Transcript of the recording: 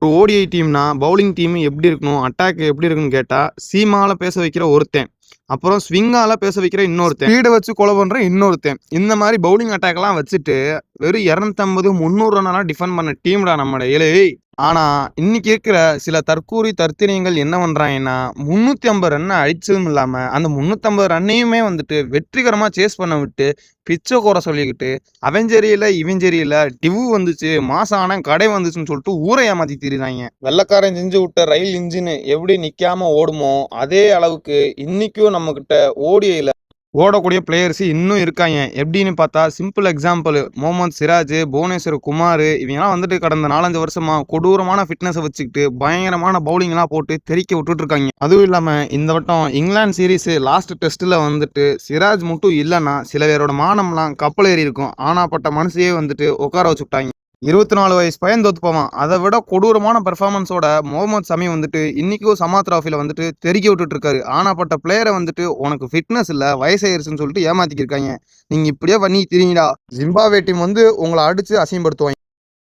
ஒரு ODI டீம்னா bowling team எப்படி இருக்கணும், அட்டாக் எப்படி இருக்குன்னு கேட்டா, சீமால பேச வைக்கிற ஒருத்தன், அப்புறம் ஸ்விங்கால பேச வைக்கிற இன்னொருத்தன், ஸ்பீடை வச்சு கொலை பண்ற இன்னொருத்தன், இந்த மாதிரி பவுலிங் அட்டாக்லாம் வச்சுட்டு வெறும் 250 300 ரன்லாம் டிஃபெண்ட் பண்ண டீம்டா நம்மட ஏழை. ஆனா இன்னைக்கு இருக்கிற சில தற்கூரி தற்திரியங்கள் என்ன பண்றாங்கன்னா, 350 ரன் அடிச்சதும் இல்லாம அந்த 350 ரன்னையுமே வந்துட்டு வெற்றிகரமா சேஸ் பண்ண விட்டு பிச்சை குறை சொல்லிக்கிட்டு அவன் சரியில்ல இவன் சரியில்ல, டிவு வந்துச்சு மாசம் ஆனா கடை வந்துச்சுன்னு சொல்லிட்டு ஊரை ஏமாத்தி திரிறாங்க. வெள்ளக்காரன் செஞ்சு விட்ட ரயில் இன்ஜின் எப்படி நிக்காம ஓடுமோ அதே அளவுக்கு இன்னைக்கும் நம்ம கிட்ட ஓடிஐல ஓடக்கூடிய பிளேயர்ஸ் இன்னும் இருக்காங்க. எப்படின்னு பார்த்தா சிம்பிள் எக்ஸாம்பிள் முகமது சிராஜ், புவனேஸ்வர் குமார், இவங்கெல்லாம் வந்துட்டு கடந்த 4-5 வருஷமா கொடூரமான ஃபிட்னஸை வச்சுக்கிட்டு பயங்கரமான பவுலிங்லாம் போட்டு தெறிக்க விட்டுட்டு இருக்காங்க. அதுவும் இல்லாம இந்த வட்டம் இங்கிலாந்து சீரீஸ் லாஸ்ட் டெஸ்ட்ல வந்துட்டு சிராஜ் மட்டும் இல்லைன்னா சில பேரோட மானம்லாம் கப்பல் ஏறி இருக்கும். ஆனாப்பட்ட மனுஷையே வந்துட்டு உட்கார வச்சு விட்டாங்க. 24 வயசு பையன் தோத்து போவான். அதை விட கொடூரமான பெர்ஃபார்மன்ஸோட முகமது சமி வந்துட்டு இன்னைக்கும் சமா டிராஃபில வந்துட்டு தெறிக்க விட்டுட்டு இருக்காரு. ஆனாப்பட்ட பிளேயரை வந்துட்டு உனக்கு ஃபிட்னஸ் இல்லை வயசாயிருச்சுன்னு சொல்லிட்டு ஏமாத்திக்கிருக்காங்க. நீங்க இப்படியே பண்ணி திரிங்கடா, ஜிம்பாவே டீம் வந்து உங்களை அடிச்சு அசிங்கப்படுத்துவாங்க.